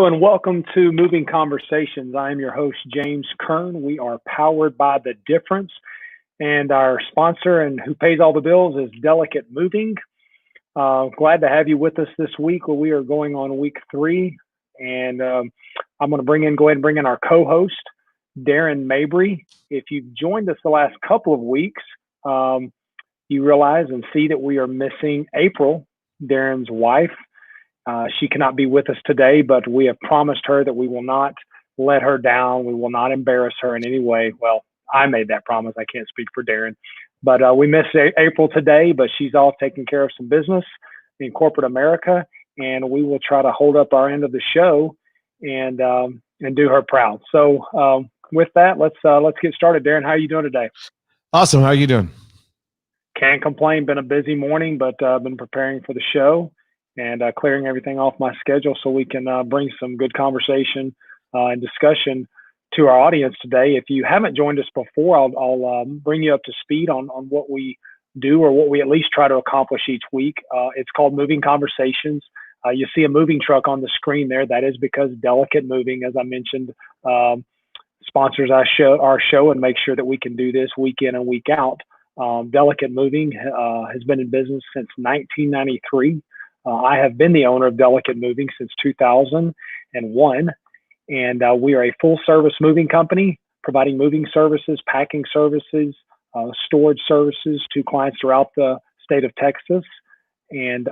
Hello and welcome to Moving Conversations. I am your host, James Kern. We are powered by The Difference, and our sponsor and who pays all the bills is Delicate Moving. Glad to have you with us this week. We are going on week 3, and I'm going to go ahead and bring in our co-host, Darren Mabrey. If you've joined us the last couple of weeks, you realize and see that we are missing April, Darren's wife. She cannot be with us today, but we have promised her that we will not let her down. We will not embarrass her in any way. Well, I made that promise. I can't speak for Darren, but we miss April today, but she's off taking care of some business in corporate America, and we will try to hold up our end of the show and do her proud. So with that, let's get started. Darren, how are you doing today? Awesome. How are you doing? Can't complain. Been a busy morning, but been preparing for the show and clearing everything off my schedule so we can bring some good conversation and discussion to our audience today. If you haven't joined us before, I'll bring you up to speed on what we do, or what we at least try to accomplish each week. It's called Moving Conversations. You see a moving truck on the screen there. That is because Delicate Moving, as I mentioned, sponsors our show and make sure that we can do this week in and week out. Delicate Moving has been in business since 1993. I have been the owner of Delicate Moving since 2001, and we are a full-service moving company, providing moving services, packing services, storage services to clients throughout the state of Texas. And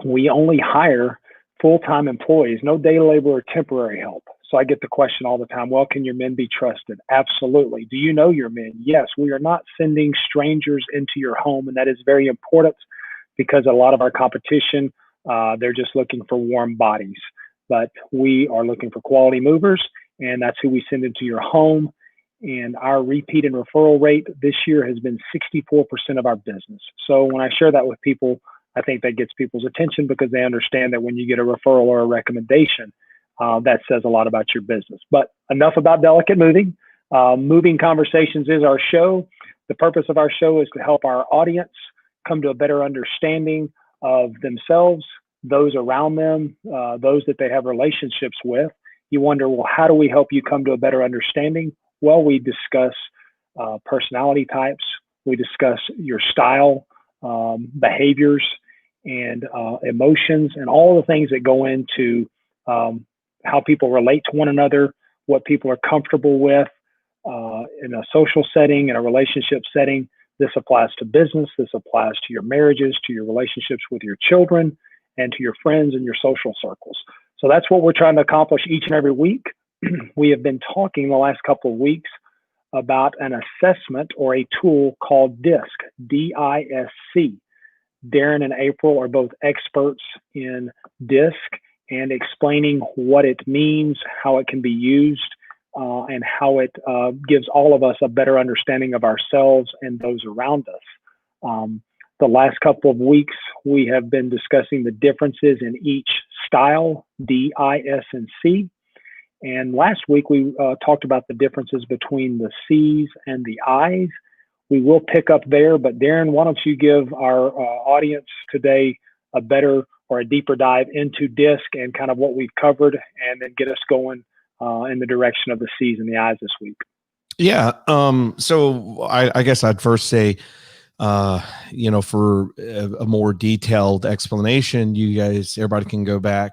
we only hire full-time employees, no day labor or temporary help. So I get the question all the time, well, can your men be trusted? Absolutely. Do you know your men? Yes, we are not sending strangers into your home, and that is very important, because a lot of our competition, they're just looking for warm bodies. But we are looking for quality movers, and that's who we send into your home. And our repeat and referral rate this year has been 64% of our business. So when I share that with people, I think that gets people's attention, because they understand that when you get a referral or a recommendation, that says a lot about your business. But enough about Delicate Moving. Moving Conversations is our show. The purpose of our show is to help our audience come to a better understanding of themselves, those around them, those that they have relationships with. You wonder, well, how do we help you come to a better understanding? Well, we discuss personality types. We discuss your style, behaviors, and emotions, and all the things that go into how people relate to one another, what people are comfortable with in a social setting, in a relationship setting. This applies to business. This applies to your marriages, to your relationships with your children, and to your friends and your social circles. So that's what we're trying to accomplish each and every week. We have been talking the last couple of weeks about an assessment or a tool called DISC, D-I-S-C. Darren and April are both experts in DISC and explaining what it means, how it can be used, and how it gives all of us a better understanding of ourselves and those around us. The last couple of weeks, we have been discussing the differences in each style, D, I, S, and C. And last week, we talked about the differences between the C's and the I's. We will pick up there, but Darren, why don't you give our audience today a better or a deeper dive into DISC and kind of what we've covered, and then get us going in the direction of the C's and the I's this week. Yeah. So I guess I'd first say, for a more detailed explanation, everybody can go back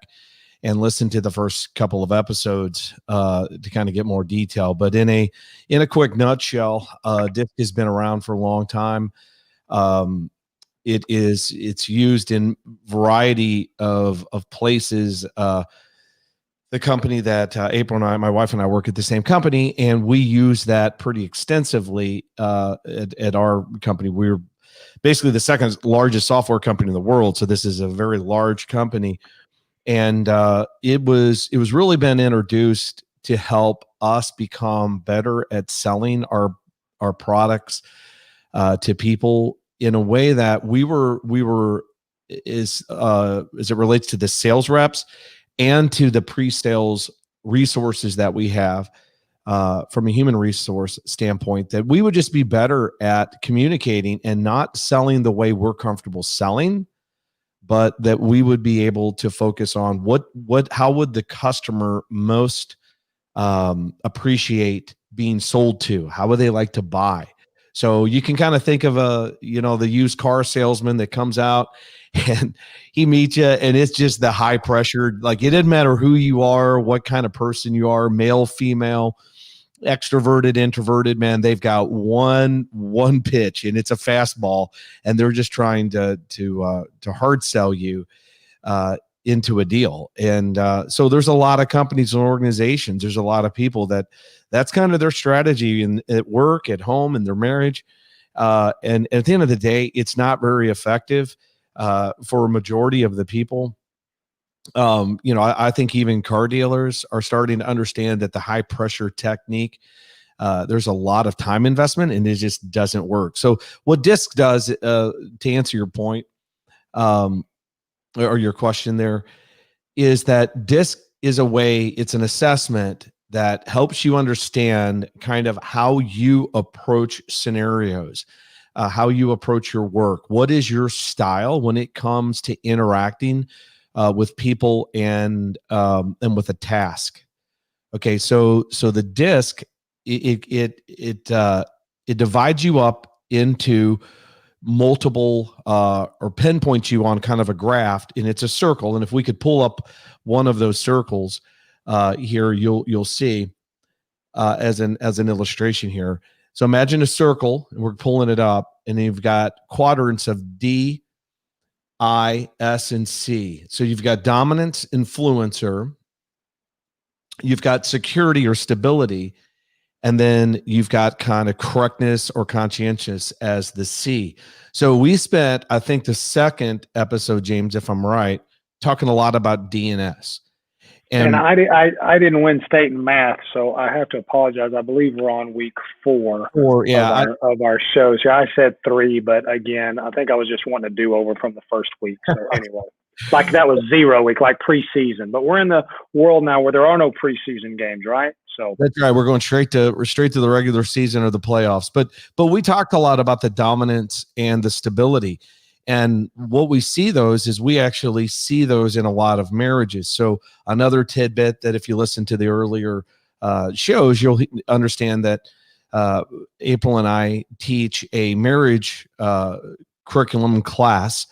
and listen to the first couple of episodes to kind of get more detail. But in a quick nutshell, DISC has been around for a long time. It's used in variety of places. The company that April and I, my wife and I, work at the same company, and we use that pretty extensively at our company. We're basically the second largest software company in the world, so this is a very large company, and it was really been introduced to help us become better at selling our products to people in a way that we were as it relates to the sales reps and to the pre-sales resources that we have from a human resource standpoint, that we would just be better at communicating and not selling the way we're comfortable selling, but that we would be able to focus on how would the customer most appreciate being sold to? How would they like to buy? So you can kind of think of the used car salesman that comes out and he meets you, and it's just the high pressure. Like, it doesn't matter who you are, what kind of person you are, male, female, extroverted, introverted, man, they've got one pitch, and it's a fastball, and they're just trying to hard sell you into a deal. And so there's a lot of companies and organizations, there's a lot of people that's kind of their strategy at work, at home, in their marriage. And at the end of the day, it's not very effective for a majority of the people. I think even car dealers are starting to understand that the high pressure technique, there's a lot of time investment, and it just doesn't work. So what DISC does, to answer your point, or your question there, is that DISC is it's an assessment that helps you understand kind of how you approach scenarios, how you approach your work. What is your style when it comes to interacting with people and with a task? Okay, so the DISC, it divides you up into multiple or pinpoints you on kind of a graph, and it's a circle. And if we could pull up one of those circles here, you'll see as an illustration here. So imagine a circle, and we're pulling it up, and you've got quadrants of D, I, S, and C. So you've got dominance, influencer, you've got security or stability, and then you've got kind of correctness or conscientious as the C. So we spent, I think, the second episode, James, if I'm right, talking a lot about D and S. And I didn't win state in math, so I have to apologize. I believe we're on week 4 of our shows. Yeah, I said 3, but again, I think I was just wanting to do over from the first week. So anyway, like that was 0 week, like preseason. But we're in the world now where there are no preseason games, right? So that's right. We're going straight to the regular season or the playoffs. But we talked a lot about the dominance and the stability. And what we see those is we actually see those in a lot of marriages. So another tidbit that if you listen to the earlier shows, you'll understand that April and I teach a marriage curriculum class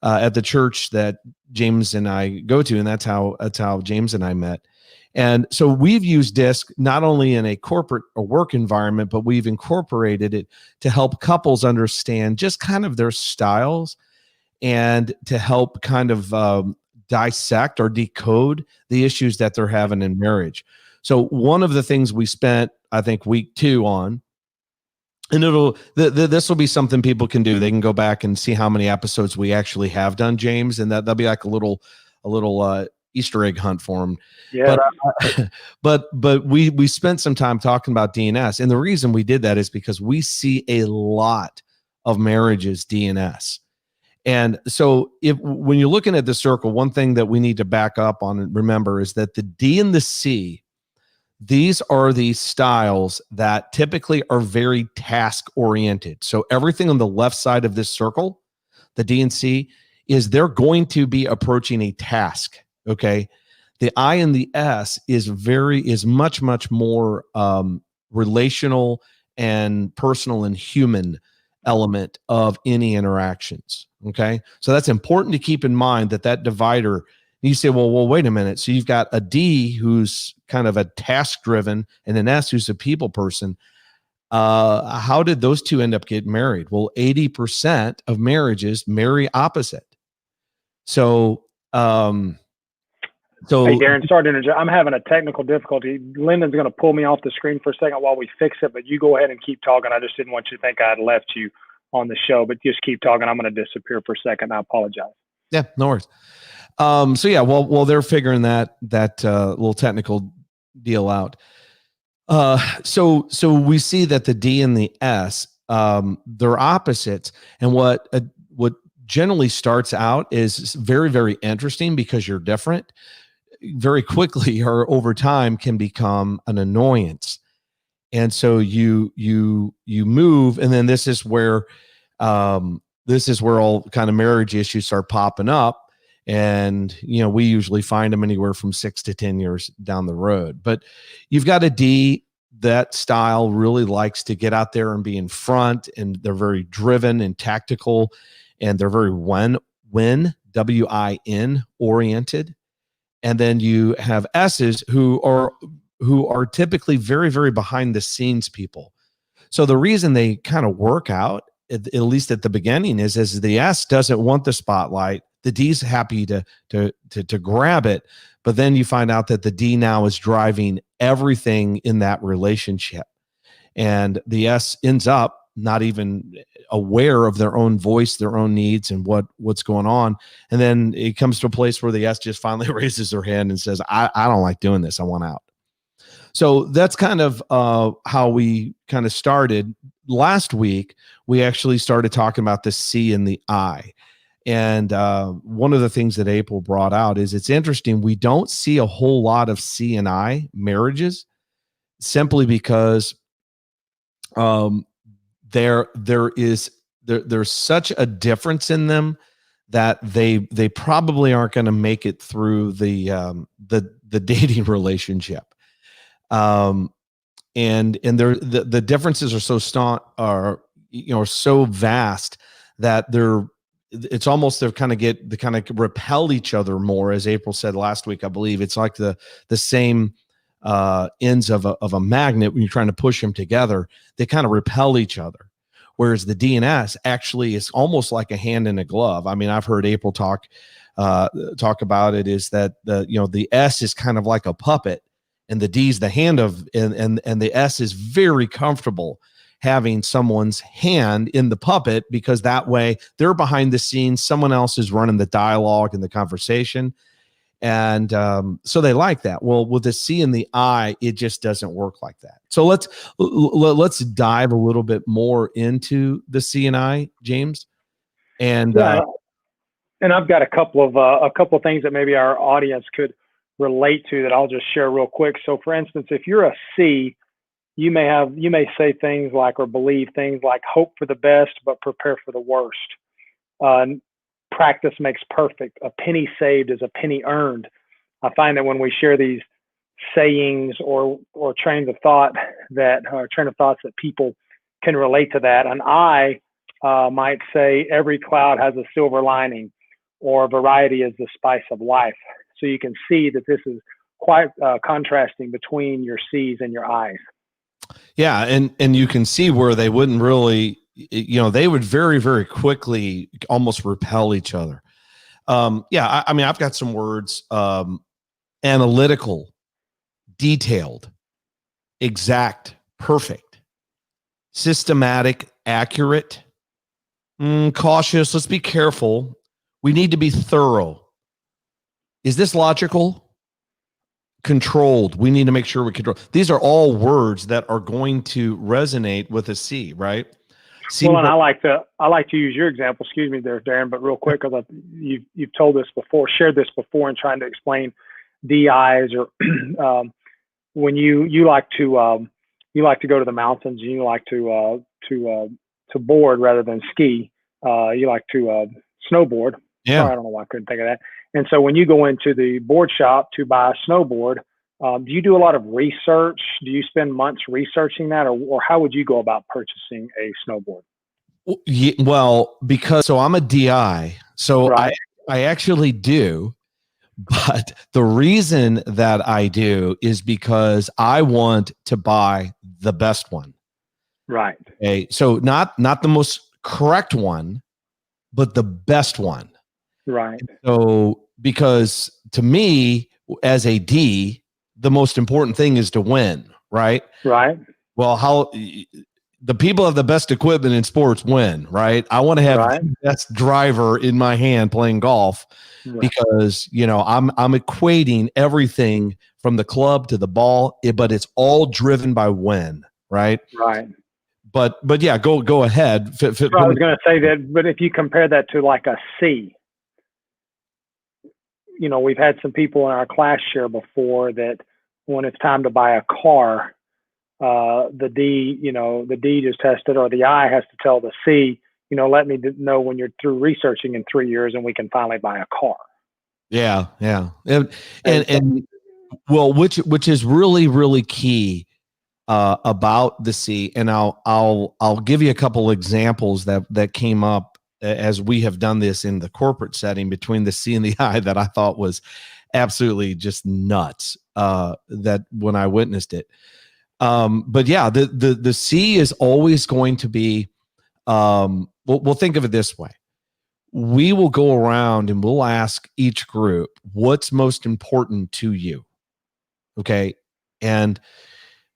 at the church that James and I go to, and that's how James and I met. And so we've used DISC not only in a corporate or work environment, but we've incorporated it to help couples understand just kind of their styles and to help kind of dissect or decode the issues that they're having in marriage. So one of the things we spent, I think, week 2 on, and this will be something people can do. They can go back and see how many episodes we actually have done, James, and that'll be like a little Easter egg hunt for them. Yeah. But we spent some time talking about DNS, and the reason we did that is because we see a lot of marriages DNS. And so when you're looking at the circle, one thing that we need to back up on and remember is that the D and the C, these are the styles that typically are very task oriented. So everything on the left side of this circle, the D and C, is they're going to be approaching a task. Okay. The I and the S is much, much more relational and personal and human element of any interactions. Okay. So that's important to keep in mind, that divider. You say, well, wait a minute. So you've got a D who's kind of a task driven and an S who's a people person. How did those two end up getting married? Well, 80% of marriages marry opposite. So, hey, Darren, sorry to interject. I'm having a technical difficulty. Lyndon's going to pull me off the screen for a second while we fix it, but you go ahead and keep talking. I just didn't want you to think I had left you on the show, but just keep talking. I'm going to disappear for a second. I apologize. Yeah, no worries. So yeah, well, they're figuring that little technical deal out. So we see that the D and the S, they're opposites, and what generally starts out is very, very interesting because you're different. Very quickly or over time can become an annoyance. And so you move, and then this is where this is where all kind of marriage issues start popping up. And, we usually find them anywhere from 6 to 10 years down the road. But you've got a D. That style really likes to get out there and be in front, and they're very driven and tactical, and they're very win, WIN oriented. And then you have S's who are typically very, very behind the scenes people. So the reason they kind of work out, at least at the beginning, is the S doesn't want the spotlight. The D's happy to grab it, but then you find out that the D now is driving everything in that relationship, and the S ends up not even aware of their own voice, their own needs, and what's going on. And then it comes to a place where the S just finally raises their hand and says, I don't like doing this. I want out. So that's kind of how we kind of started. Last week, we actually started talking about the C and the I. And one of the things that April brought out is it's interesting. We don't see a whole lot of C and I marriages simply because there's such a difference in them that they probably aren't going to make it through the dating relationship. And the differences are so vast that it's almost they kind of repel each other more, as April said last week. I believe it's like the same ends of a magnet. When you're trying to push them together, they kind of repel each other. Whereas the D and S actually is almost like a hand in a glove. I mean, I've heard April talk about it, is that the S is kind of like a puppet, and the D's the hand of, and the S is very comfortable having someone's hand in the puppet, because that way they're behind the scenes. Someone else is running the dialogue and the conversation. And so they like that. Well, with the C and the I, it just doesn't work like that. So let's dive a little bit more into the C and I, James. And and I've got a couple of things that maybe our audience could relate to that I'll just share real quick. So, for instance, if you're a C, you may say things like, or believe things like, hope for the best but prepare for the worst. Practice makes perfect. A penny saved is a penny earned. I find that when we share these sayings or trains of thoughts that people can relate to that, an I might say every cloud has a silver lining, or variety is the spice of life. So you can see that this is quite contrasting between your C's and your I's. Yeah, and you can see where they wouldn't really, they would very, very quickly almost repel each other. I mean, I've got some words: analytical, detailed, exact, perfect, systematic, accurate, cautious. Let's be careful. We need to be thorough. Is this logical? Controlled. We need to make sure we control. These are all words that are going to resonate with a C, right? C. Well, and I like to use your example. Excuse me, there, Darren, but real quick, because you've told this before, shared this before, in trying to explain DIs, or when you like to go to the mountains, and you like to board rather than ski. You like to snowboard. Yeah. Sorry, I don't know why I couldn't think of that. And so when you go into the board shop to buy a snowboard, do you do a lot of research? Do you spend months researching that, or how would you go about purchasing a snowboard? Well, because I'm a DI, so right. I actually do, but the reason that I do is because I want to buy the best one. Right. Okay. So not the most correct one, but the best one. Right. So, because to me, as a D, the most important thing is to win, right? Right. Well, how the people have the best equipment in sports win, right? I want to have the best driver in my hand playing golf, because I'm equating everything from the club to the ball, but it's all driven by win, right? Right. But yeah, go ahead. I was going to say that, but if you compare that to like a C, we've had some people in our class share before that when it's time to buy a car, the D just has to, or the I has to tell the C, let me know when you're through researching in 3 years and we can finally buy a car. Yeah. And well, which is really, really key about the C. And I'll give you a couple examples that came up as we have done this in the corporate setting between the C and the I that I thought was absolutely just nuts, that when I witnessed it. But yeah, the C is always going to be, we'll think of it this way. We will go around and we'll ask each group, what's most important to you? Okay. And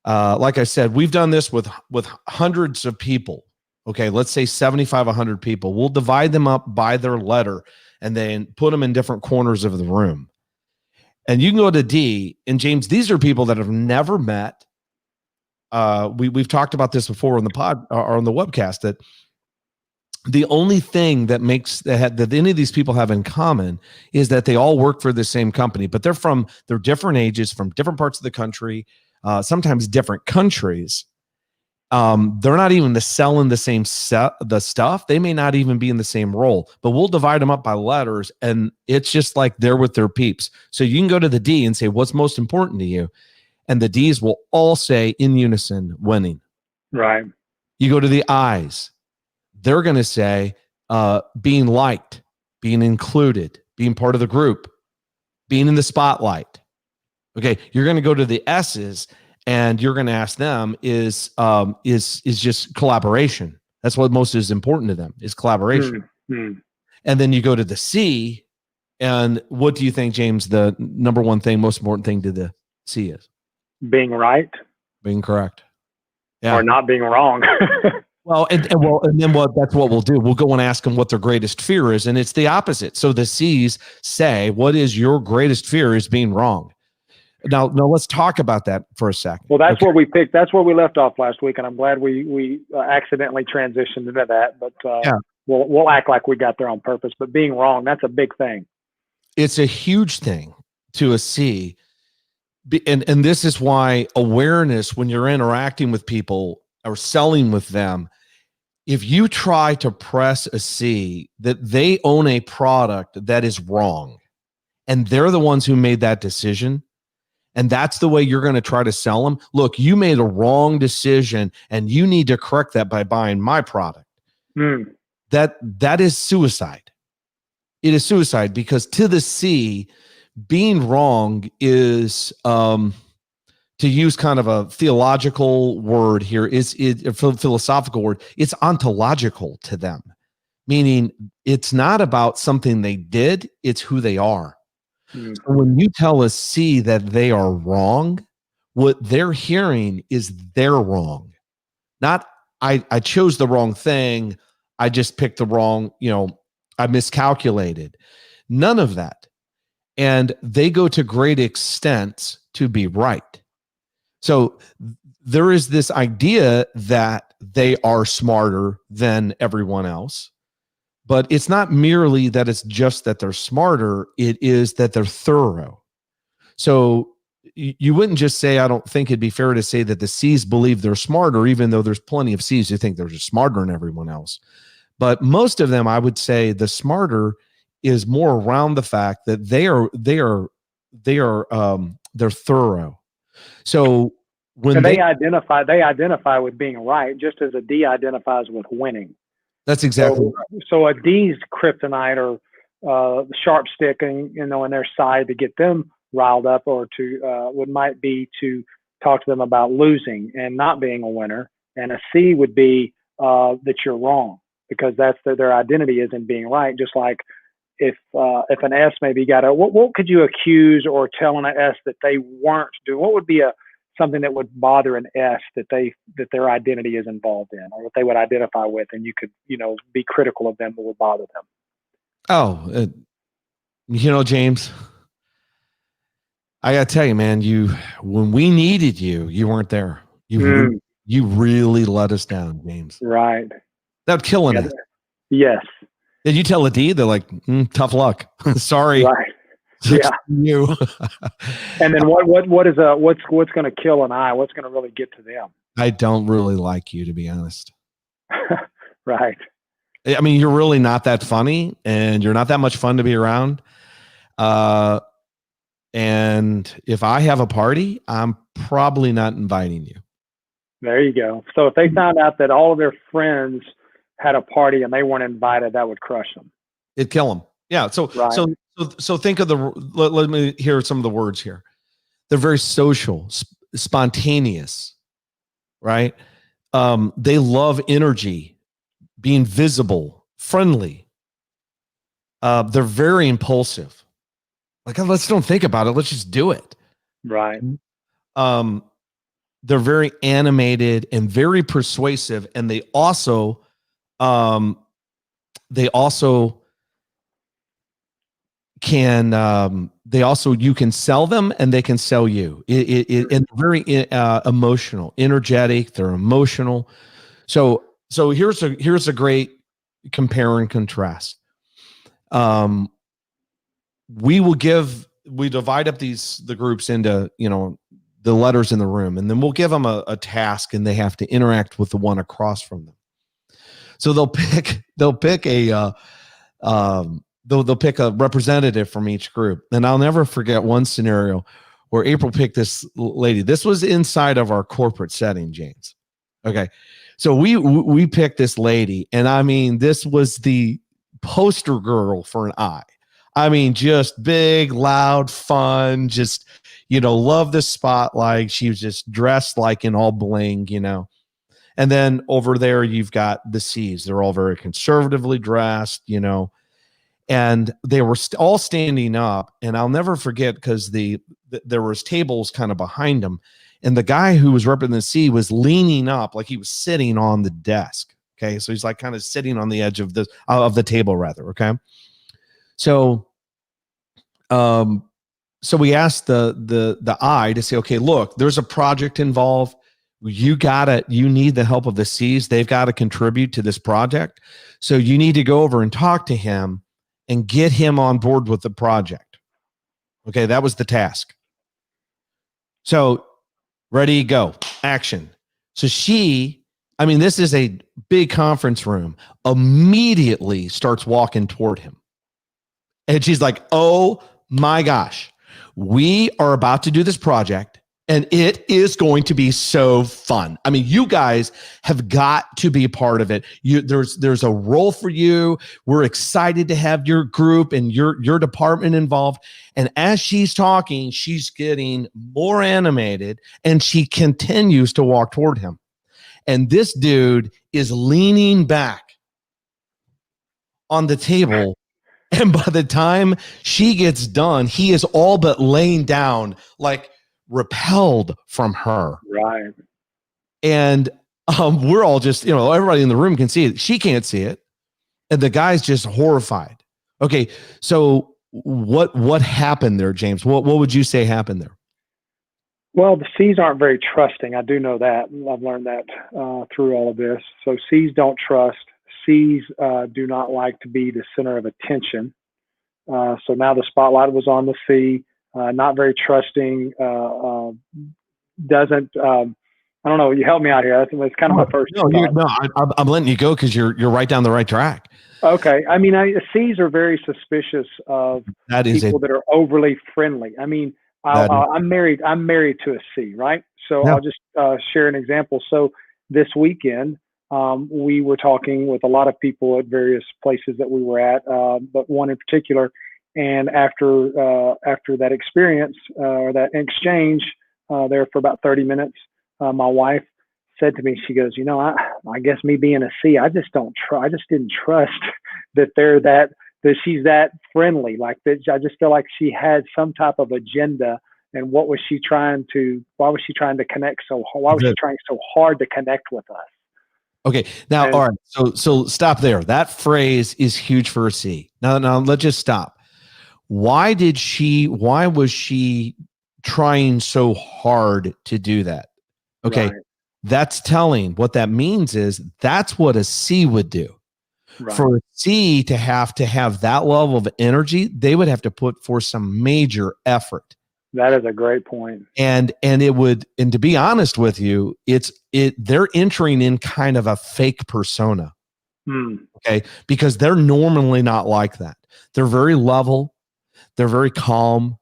like I said, we've done this with hundreds of people. Okay. Let's say 75, 100 people. We'll divide them up by their letter and then put them in different corners of the room. And you can go to D. And James, these are people that have never met. We've talked about this before on the pod or on the webcast, that the only thing that makes that any of these people have in common is that they all work for the same company, but they're different ages, from different parts of the country, sometimes different countries. They're not even selling the same the stuff. They may not even be in the same role, but we'll divide them up by letters, and it's just like they're with their peeps. So you can go to the D and say, what's most important to you? And the D's will all say in unison, winning. Right. You go to the I's. They're going to say being liked, being included, being part of the group, being in the spotlight. Okay, you're going to go to the S's and you're going to ask them is just collaboration. That's what most is important to them, is collaboration. Mm-hmm. And then you go to the C, and what do you think, James, the number one thing, most important thing to the C is? Being right. Being correct. Yeah. Or not being wrong. Well, and then that's what we'll do. We'll go and ask them what their greatest fear is, and it's the opposite. So the C's say, "What is your greatest fear?" Is being wrong. Now, let's talk about that for a second. Well, that's what we picked. That's where we left off last week, and I'm glad we accidentally transitioned into that. But yeah, we'll act like we got there on purpose. But being wrong, that's a big thing. It's a huge thing to a C, and this is why awareness, when you're interacting with people or selling with them, if you try to press a C that they own a product that is wrong and they're the ones who made that decision, and that's the way you're going to try to sell them, look, you made a wrong decision and you need to correct that by buying my product. That is suicide. It is suicide, because to the C, being wrong is, to use kind of a theological word here, is a philosophical word. It's ontological to them, meaning it's not about something they did, it's who they are. So when you tell a C that they are wrong, what they're hearing is they're wrong. Not, I chose the wrong thing, I just picked the wrong, I miscalculated. None of that. And they go to great extents to be right. So there is this idea that they are smarter than everyone else, but it's not merely that it's just that they're smarter, it is that they're thorough. So you wouldn't just say, I don't think it'd be fair to say that the C's believe they're smarter, even though there's plenty of C's who think they're just smarter than everyone else. But most of them, I would say the smarter is more around the fact that they're thorough. So when they identify with being right, just as a D identifies with winning. That's exactly right. So a D's kryptonite or sharp stick, in their side to get them riled up, or might be to talk to them about losing and not being a winner. And a C would be that you're wrong, because that's their identity is in being right. Just like if an S maybe what could you accuse or tell an S that they weren't doing? What would be something that would bother an S that their identity is involved in, or what they would identify with, and you could be critical of them, that would bother them? Oh, James, I gotta tell you, man, when we needed you, you weren't there. You really let us down, James. Right. That killing it. Yes. Did you tell a D? They're like, tough luck. Sorry. Right. Yeah. You. And then what's going to kill an I? What's going to really get to them? I don't really like you, to be honest. Right. I mean, you're really not that funny, and you're not that much fun to be around. And if I have a party, I'm probably not inviting you. There you go. So if they found out that all of their friends had a party and they weren't invited, that would crush them. It'd kill them. Yeah. So think of let me hear some of the words here. They're very social, spontaneous, right? They love energy, being visible, friendly. They're very impulsive. Like, let's don't think about it. Let's just do it. Right. They're very animated and very persuasive, and they also can you can sell them, and they can sell you. And very emotional, energetic. They're emotional. So here's a great compare and contrast. We divide up the groups into, the letters in the room, and then we'll give them a task, and they have to interact with the one across from them. So they'll pick a representative from each group. And I'll never forget one scenario where April picked this lady. This was inside of our corporate setting, James. Okay. So we picked this lady, and I mean, this was the poster girl for an I. I mean, just big, loud, fun, just, love the spotlight. She was just dressed like in all bling, And then over there, you've got the C's. They're all very conservatively dressed, and they were all standing up. And I'll never forget, because there was tables kind of behind them, and the guy who was representing the C was leaning up like he was sitting on the desk. Okay, so he's like kind of sitting on the edge of the table, rather. Okay, so we asked the I to say, okay, look, there's a project involved. You need the help of the C's. They've got to contribute to this project. So you need to go over and talk to him and get him on board with the project. Okay, that was the task. So ready, go, action. So this is a big conference room, immediately starts walking toward him. And she's like, oh my gosh, we are about to do this project, and it is going to be so fun. I mean, you guys have got to be a part of it. There's a role for you. We're excited to have your group and your department involved. And as she's talking, she's getting more animated, and she continues to walk toward him. And this dude is leaning back on the table. And by the time she gets done, he is all but laying down, like repelled from her. Right. And we're all just, everybody in the room can see it. She can't see it. And the guy's just horrified. Okay. So what happened there, James? What would you say happened there? Well, the C's aren't very trusting. I do know that. I've learned that through all of this. So C's don't trust. C's do not like to be the center of attention. So now the spotlight was on the C. Not very trusting. Doesn't. I don't know. You help me out here. That's kind of my first. I'm letting you go because you're right down the right track. Okay. I mean, C's are very suspicious of people that are overly friendly. I mean, I'm married to a C, right? So yeah. I'll just share an example. So this weekend, we were talking with a lot of people at various places that we were at, but one in particular. And after that experience or that exchange there for about 30 minutes, my wife said to me, she goes, I guess me being a C, I just didn't trust that she's that friendly. Like that, I just feel like she had some type of agenda. And why was she trying to connect why was she trying so hard to connect with us? Okay. Now, all right. So stop there. That phrase is huge for a C. Now let's just stop. Why was she trying so hard to do that? Okay. Right. That's telling. What that means is that's what a C would do. Right. For a C to have that level of energy, they would have to put forth some major effort. That is a great point. And to be honest with you, they're entering in kind of a fake persona. Okay. Because they're normally not like that. They're very level. They're very calm.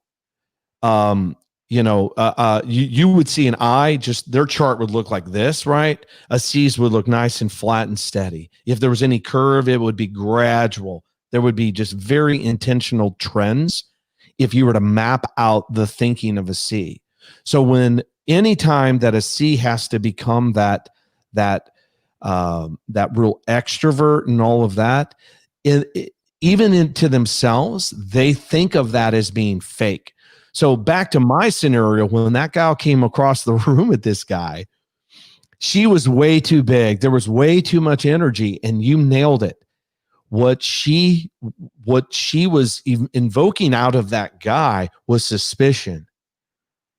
You would see an I, just their chart would look like this, right? A C's would look nice and flat and steady. If there was any curve, it would be gradual. There would be just very intentional trends if you were to map out the thinking of a C. So when anytime that a C has to become that real extrovert and all of that, even into themselves, they think of that as being fake. So back to my scenario, when that gal came across the room with this guy, she was way too big. There was way too much energy, and you nailed it. What she was invoking out of that guy was suspicion.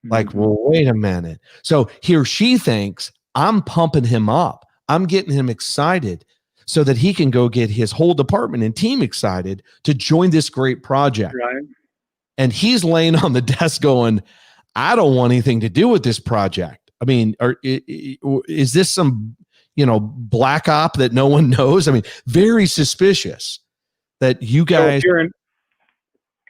Like, well, wait a minute. So here she thinks I'm pumping him up. I'm getting him excited so that he can go get his whole department and team excited to join this great project. Right. And he's laying on the desk going, I don't want anything to do with this project. I mean, is this some, black op that no one knows? I mean, very suspicious that you guys. So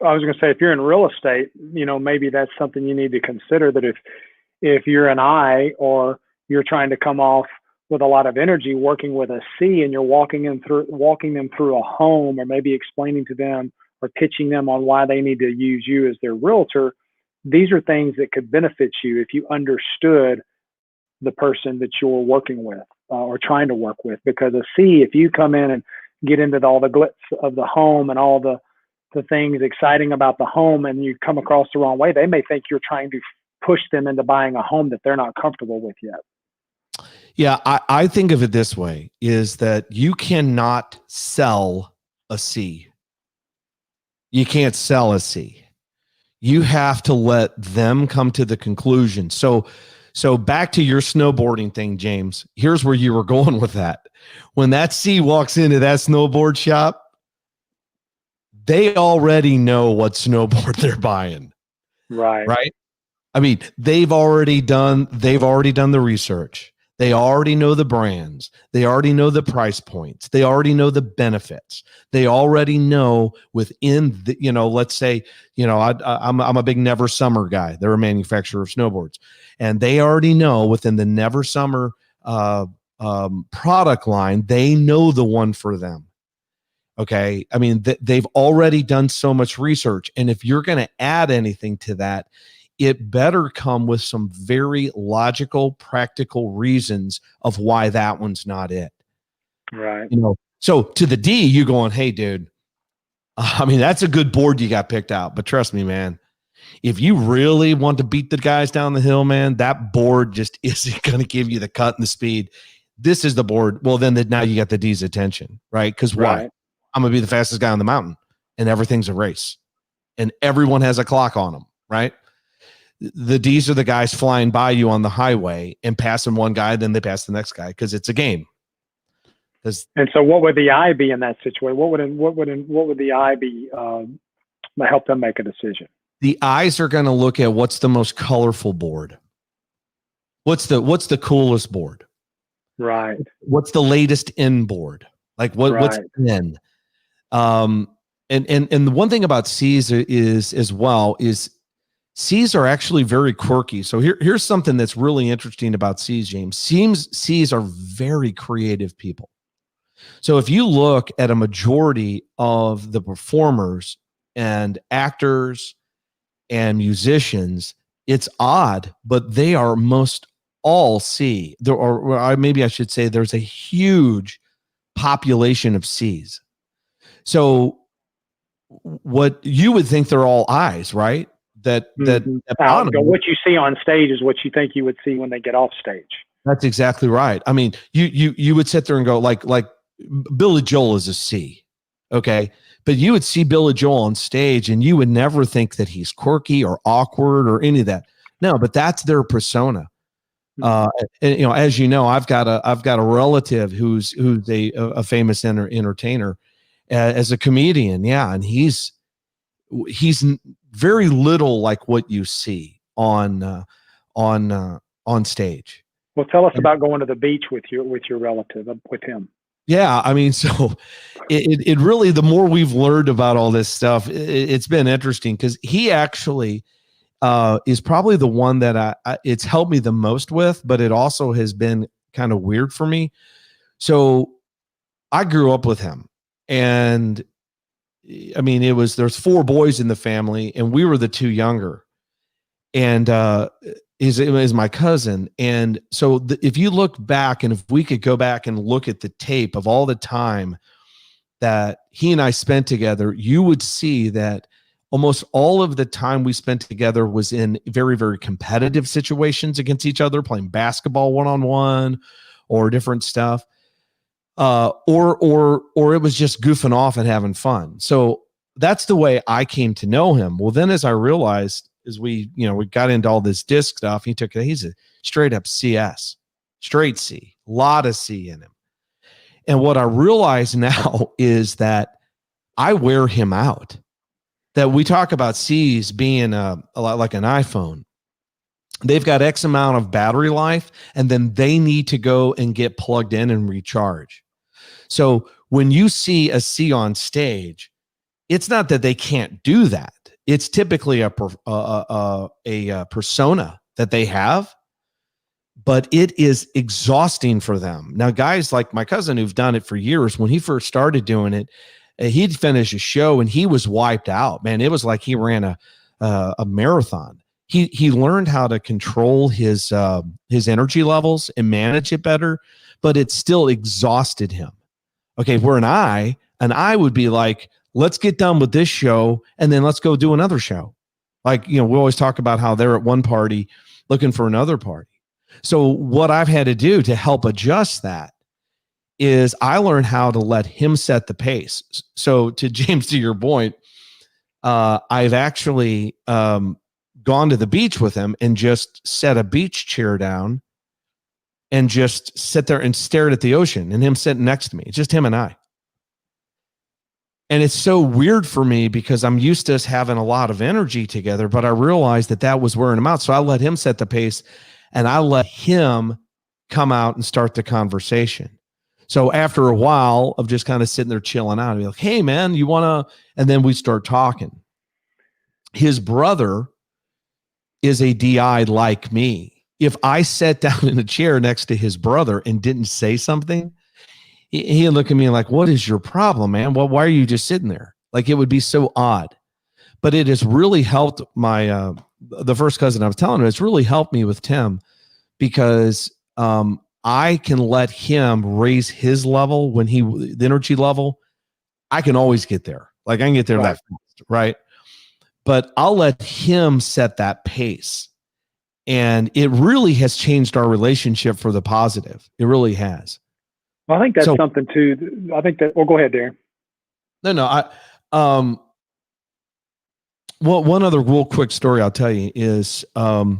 I was going to say, if you're in real estate, maybe that's something you need to consider, that if you're an I, or you're trying to come off with a lot of energy working with a C, and you're walking them through a home, or maybe explaining to them or pitching them on why they need to use you as their realtor, these are things that could benefit you if you understood the person that you're working with or trying to work with. Because a C, if you come in and get into all the glitz of the home and all the things exciting about the home, and you come across the wrong way, they may think you're trying to push them into buying a home that they're not comfortable with yet. Yeah, I think of it this way, is that you cannot sell a C. You can't sell a C. You have to let them come to the conclusion. So back to your snowboarding thing, James, here's where you were going with that. When that C walks into that snowboard shop, they already know what snowboard they're buying. Right. I mean, they've already done the research. They already know the brands. They already know the price points. They already know the benefits. They already know within the, let's say, I'm a big Never Summer guy. They're a manufacturer of snowboards, and they already know within the Never Summer product line, they know the one for them. Okay. I mean, they've already done so much research. And if you're going to add anything to that, it better come with some very logical, practical reasons of why that one's not it. Right. So to the D, you going, hey, dude, I mean, that's a good board you got picked out. But trust me, man, if you really want to beat the guys down the hill, man, that board just isn't going to give you the cut and the speed. This is the board. Well, then now you got the D's attention, right? Because why? I'm going to be the fastest guy on the mountain, and everything's a race, and everyone has a clock on them, right? The D's are the guys flying by you on the highway and passing one guy, then they pass the next guy because it's a game. And so, what would the I be in that situation? What would the I be to help them make a decision? The I's are going to look at what's the most colorful board. What's the coolest board? Right. What's the latest in board? Like what's in? And the one thing about C's is C's are actually very quirky. So here's something that's really interesting about C's, James. C's are very creative people. So if you look at a majority of the performers and actors and musicians, it's odd, but they are most all C. Maybe I should say there's a huge population of C's. So what you would think they're all I's, right? What you see on stage is what you think you would see when they get off stage. That's exactly right. I mean, you would sit there and go like Billy Joel is a C, okay? But you would see Billy Joel on stage, and you would never think that he's quirky or awkward or any of that. No, but that's their persona. And, as you know, I've got a relative who's a famous entertainer as a comedian, yeah, and he's very little like what you see on stage. Well, tell us about going to the beach with your relative, with him. Yeah, I mean, so it really, the more we've learned about all this stuff, it's been interesting because he actually is probably the one that it's helped me the most with, but it also has been kind of weird for me. So I grew up with him, and I mean, there's four boys in the family, and we were the two younger, and is my cousin. And so if you look back, and if we could go back and look at the tape of all the time that he and I spent together, you would see that almost all of the time we spent together was in very, very competitive situations against each other, playing basketball one-on-one or different stuff. Or it was just goofing off and having fun. So that's the way I came to know him. Well, then as I realized, as we got into all this disc stuff, he's a straight up CS, straight C, a lot of C in him. And what I realize now is that I wear him out. That we talk about C's being a lot like an iPhone. They've got X amount of battery life, and then they need to go and get plugged in and recharge. So when you see a C on stage, it's not that they can't do that. It's typically a persona that they have, but it is exhausting for them. Now, guys like my cousin who've done it for years, when he first started doing it, he'd finish a show and he was wiped out, man. It was like he ran a marathon. He learned how to control his energy levels and manage it better, but it still exhausted him. Okay, where an I would be like, let's get done with this show and then let's go do another show. Like, we always talk about how they're at one party looking for another party. So what I've had to do to help adjust that is I learned how to let him set the pace. So to James, to your point, I've actually gone to the beach with him and just set a beach chair down and just sit there and stared at the ocean and him sitting next to me. It's just him and I. And it's so weird for me because I'm used to us having a lot of energy together, but I realized that was wearing him out. So I let him set the pace and I let him come out and start the conversation. So after a while of just kind of sitting there chilling out, I'd be like, hey man, you want to, and then we start talking. His brother is a DI like me. If I sat down in a chair next to his brother and didn't say something, he'd look at me like, what is your problem, man? Well, why are you just sitting there? Like, it would be so odd. But it has really helped my, the first cousin I was telling him, it's really helped me with Tim because I can let him raise his level when the energy level, I can always get there. Like I can get there that fast, right? But I'll let him set that pace. And it really has changed our relationship for the positive. It really has. Well, I think that's something too. I think that, well, go ahead, Darren. No, well, one other real quick story I'll tell you is, I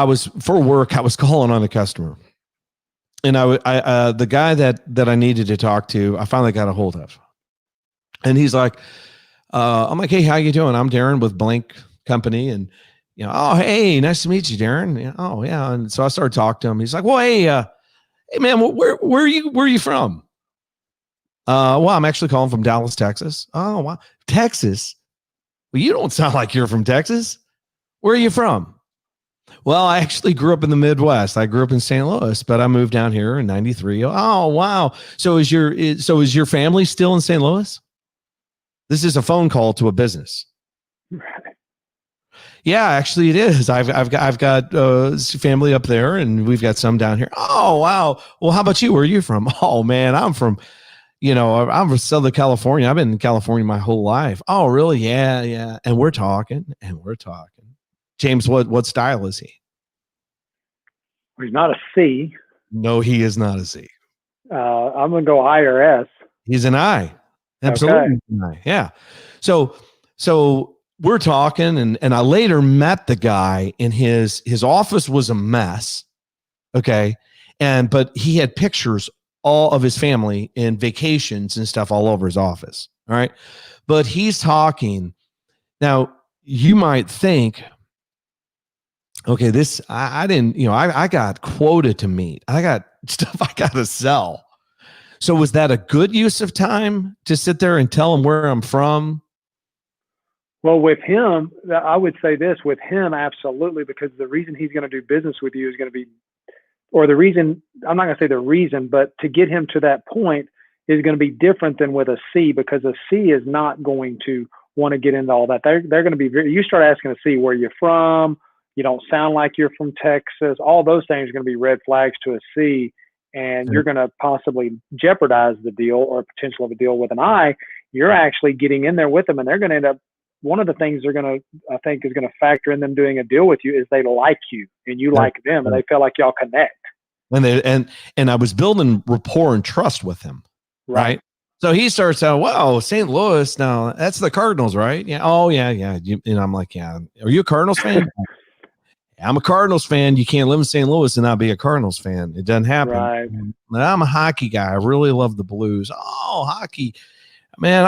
was for work, I was calling on a customer and the guy that I needed to talk to, I finally got a hold of, and he's like, I'm like, hey, how you doing? I'm Darren with Blank Company. And, oh, hey, nice to meet you, Darren. Oh yeah. And so I started talking to him. He's like, well, hey man, where are you from? Well, I'm actually calling from Dallas, Texas. Oh, wow. Texas. Well, you don't sound like you're from Texas. Where are you from? Well, I actually grew up in the Midwest. I grew up in St. Louis, but I moved down here in 93. Oh, wow. So is your family still in St. Louis? This is a phone call to a business. Right. Yeah, actually it is. I've got family up there and we've got some down here. Oh, wow. Well, how about you? Where are you from? Oh man, I'm from Southern California. I've been in California my whole life. Oh, really? Yeah. And we're talking. James, what style is he? He's not a C. No, he is not a C. I'm going to go I or S. He's an I. Absolutely. Okay. Yeah. So we're talking and I later met the guy and his office was a mess. Okay. But he had pictures all of his family and vacations and stuff all over his office. All right. But he's talking. Now you might think, okay, I didn't, I got quota to meet. I got stuff I got to sell. So was that a good use of time to sit there and tell him where I'm from? Well, with him, I would say this, with him, absolutely, because the reason he's going to do business with you is going to be, or the reason, I'm not going to say the reason, but to get him to that point is going to be different than with a C, because a C is not going to want to get into all that. They're going to be you start asking a C where you're from, you don't sound like you're from Texas, all those things are going to be red flags to a C, and you're going to possibly jeopardize the deal or potential of a deal. With an I, you're actually getting in there with them, and they're going to end up, one of the things they're going to, I think, is going to factor in them doing a deal with you is they like you and you like them, and they feel like y'all connect. And I was building rapport and trust with him. Right. So he starts out, wow, St. Louis. Now that's the Cardinals, right? Yeah. Oh yeah. Yeah. And I'm like, yeah. Are you a Cardinals fan? I'm a Cardinals fan. You can't live in St. Louis and not be a Cardinals fan. It doesn't happen. Right. I'm a hockey guy. I really love the Blues. Oh, hockey. Man,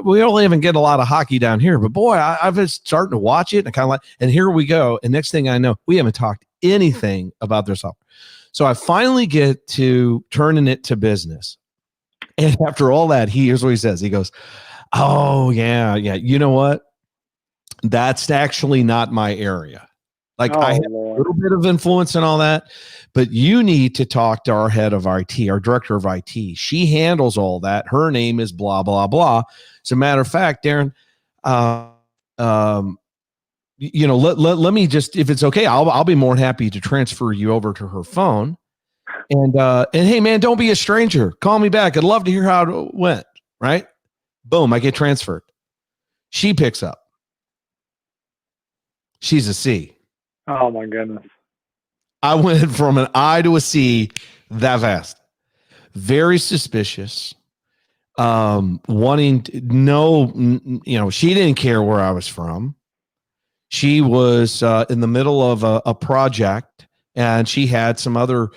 we don't even get a lot of hockey down here, but boy, I've been starting to watch it and kind of like, and here we go. And next thing I know, we haven't talked anything about their software. So I finally get to turning it to business. And after all that, here's what he says. He goes, oh, yeah. You know what? That's actually not my area. Like, I have a little bit of influence and all that, but you need to talk to our head of IT, our director of IT. She handles all that. Her name is blah, blah, blah. As a matter of fact, Darren, let me just, if it's okay, I'll be more than happy to transfer you over to her phone. And hey, man, don't be a stranger. Call me back. I'd love to hear how it went. Right? Boom, I get transferred. She picks up. She's a C. Oh, my goodness. I went from an I to a C that fast. Very suspicious. Wanting to know, she didn't care where I was from. She was in the middle of a project, and she had some other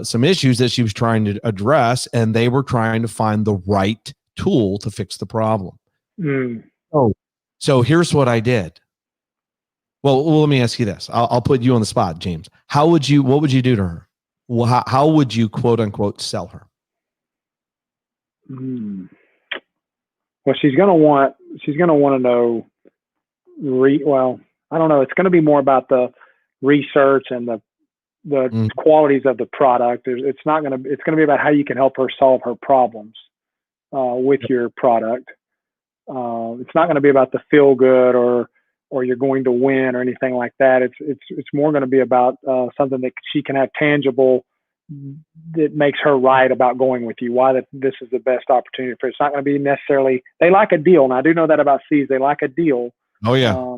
some issues that she was trying to address, and they were trying to find the right tool to fix the problem. So here's what I did. Well, let me ask you this. I'll put you on the spot, James. What would you do to her? Well, how would you, quote unquote, sell her? Well, she's going to want to know, I don't know. It's going to be more about the research and the qualities of the product. It's going to be about how you can help her solve her problems with your product. It's not going to be about the feel good or you're going to win or anything like that. It's more going to be about something that she can have tangible that makes her right about going with you. Why this is the best opportunity for her. It's not going to be necessarily, they like a deal. And I do know that about C's. They like a deal. Oh yeah.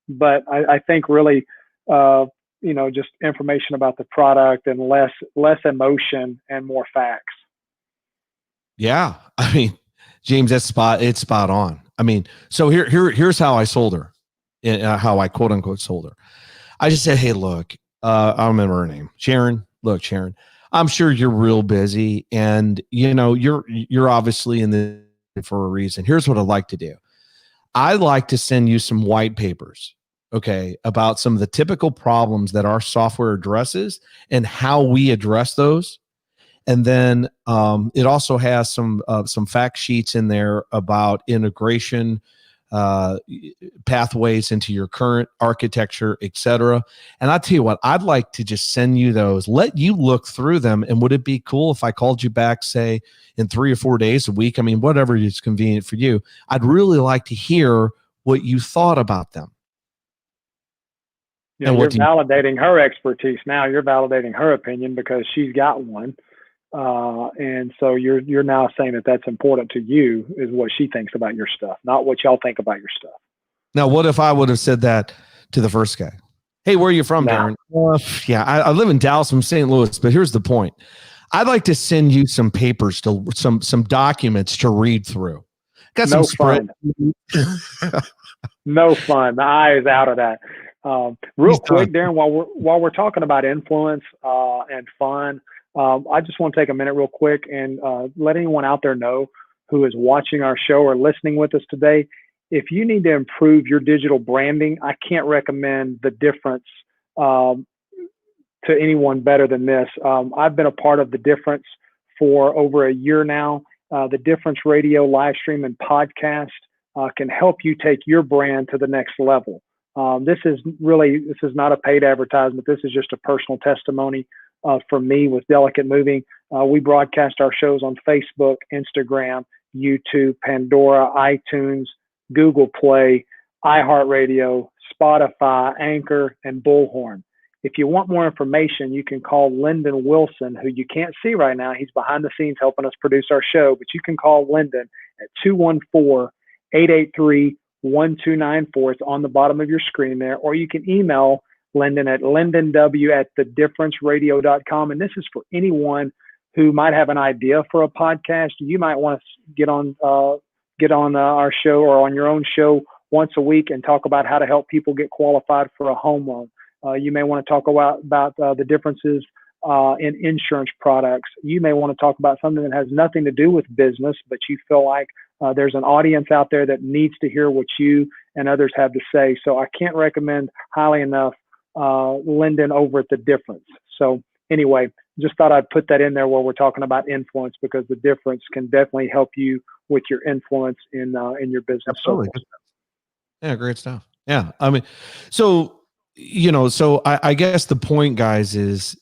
But I think really, just information about the product and less emotion and more facts. Yeah. I mean, James, it's spot on. I mean, so here's how I sold her, how I quote unquote sold her. I just said, hey, look, I remember her name, Sharon. Look, Sharon, I'm sure you're real busy, and you're obviously in the for a reason. Here's what I'd like to do. I'd like to send you some white papers, okay, about some of the typical problems that our software addresses and how we address those. And then it also has some fact sheets in there about integration pathways into your current architecture, et cetera. And I'll tell you what, I'd like to just send you those, let you look through them. And would it be cool if I called you back, say, in 3 or 4 days, a week? I mean, whatever is convenient for you. I'd really like to hear what you thought about them. Yeah, you're validating her expertise now. You're validating her opinion because she's got one. And so you're now saying that that's important to you is what she thinks about your stuff, not what y'all think about your stuff. Now, what if I would have said that to the first guy? Hey, where are you from, Darren? Yeah, I live in Dallas from St. Louis, but here's the point. I'd like to send you some papers to some documents to read through. Got some fun. No fun. The eye is out of that. Real quick, Darren, while we're talking about influence and fun, I just want to take a minute real quick and let anyone out there know who is watching our show or listening with us today. If you need to improve your digital branding, I can't recommend the difference to anyone better than this. I've been a part of the difference for over a year now. The Difference Radio live stream and podcast can help you take your brand to the next level. This is not a paid advertisement. This is just a personal testimony from me with Delicate Moving. We broadcast our shows on Facebook, Instagram, YouTube, Pandora, iTunes, Google Play, iHeartRadio, Spotify, Anchor, and Bullhorn. If you want more information, you can call Lyndon Wilson, who you can't see right now. He's behind the scenes helping us produce our show, but you can call Lyndon at 214-883-1294. It's on the bottom of your screen there, or you can email Lyndon at lyndonw@thedifferenceradio.com. And this is for anyone who might have an idea for a podcast. You might want to get on our show or on your own show once a week and talk about how to help people get qualified for a home loan. You may want to talk about the differences in insurance products. You may want to talk about something that has nothing to do with business, but you feel like there's an audience out there that needs to hear what you and others have to say. So I can't recommend highly enough Lyndon over at The Difference. So anyway, just thought I'd put that in there while we're talking about influence, because The Difference can definitely help you with your influence in your business. Absolutely. Yeah, great stuff. Yeah, I mean, so I guess the point, guys, is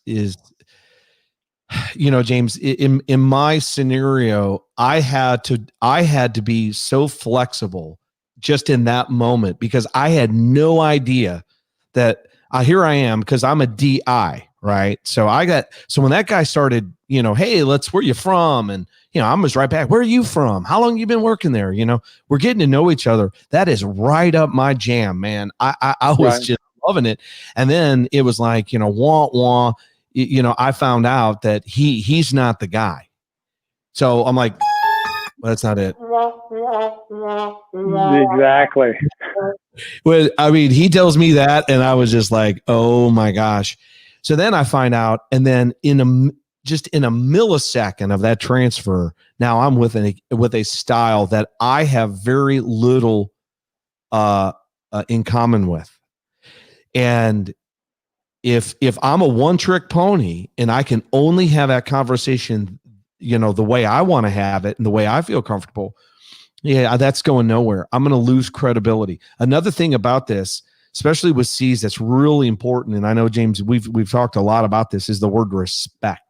James, in my scenario, I had to be so flexible just in that moment, because I had no idea that here I am, because I'm a DI, right? So when that guy started, hey, where you from? And, I was right back. Where are you from? How long you been working there? We're getting to know each other. That is right up my jam, man. I was just loving it. And then it was like, wah, wah, I found out that he's not the guy. So I'm like, well, that's not it. Exactly. Well, I mean, he tells me that, and I was just like, oh my gosh. So then I find out, and then in a millisecond of that transfer, now I'm with a style that I have very little in common with. And if I'm a one-trick pony and I can only have that conversation, the way I want to have it and the way I feel comfortable, yeah, that's going nowhere. I'm going to lose credibility. Another thing about this, especially with C's, that's really important, and I know, James, we've talked a lot about this, is the word respect.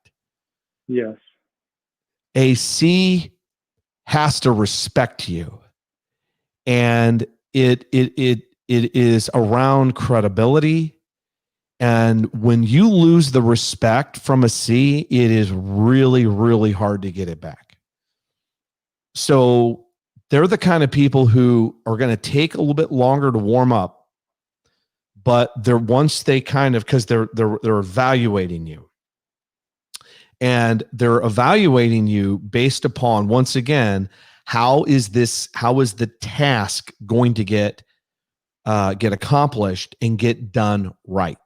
Yes. A C has to respect you, and it is around credibility. And when you lose the respect from a C, it is really, really hard to get it back. So they're the kind of people who are going to take a little bit longer to warm up, but once they kind of, because they're evaluating you. And they're evaluating you based upon, once again, how is the task going to get accomplished and get done right?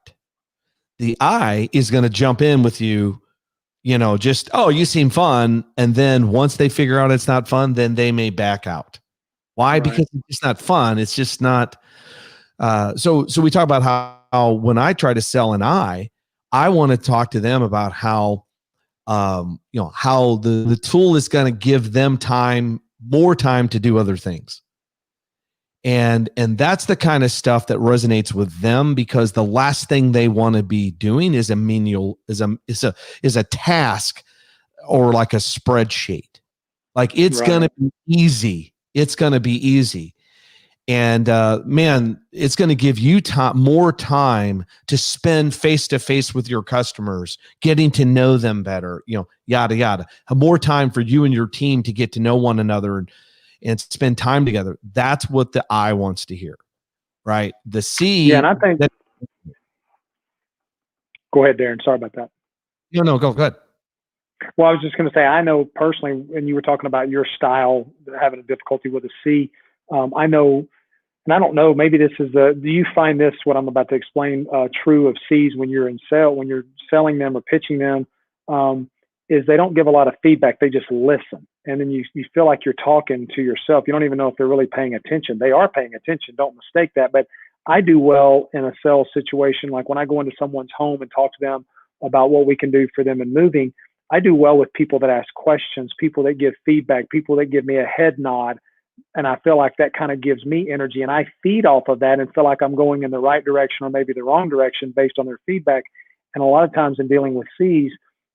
The I is going to jump in with you, just, oh, you seem fun. And then once they figure out it's not fun, then they may back out. Why? Right. Because it's not fun. It's just not. So we talk about how when I try to sell an I want to talk to them about how, how the tool is going to give them more time to do other things. And that's the kind of stuff that resonates with them, because the last thing they want to be doing is a menial, is a task or like a spreadsheet. Like it's going to be easy. It's going to be easy. And man, it's going to give you more time to spend face-to-face with your customers, getting to know them better, yada, yada. More time for you and your team to get to know one another and spend time together. That's what the I wants to hear, right? The C. Yeah, and I think. Go ahead, Darren. Sorry about that. No, go ahead. Well, I was just going to say, I know personally, when you were talking about your style, having a difficulty with a C, I know, and I don't know, maybe this is do you find this, what I'm about to explain, true of C's when you're when you're selling them or pitching them, is they don't give a lot of feedback. They just listen. And then you feel like you're talking to yourself. You don't even know if they're really paying attention. They are paying attention. Don't mistake that. But I do well in a sales situation. Like when I go into someone's home and talk to them about what we can do for them in moving, I do well with people that ask questions, people that give feedback, people that give me a head nod. And I feel like that kind of gives me energy, and I feed off of that and feel like I'm going in the right direction or maybe the wrong direction based on their feedback. And a lot of times in dealing with C's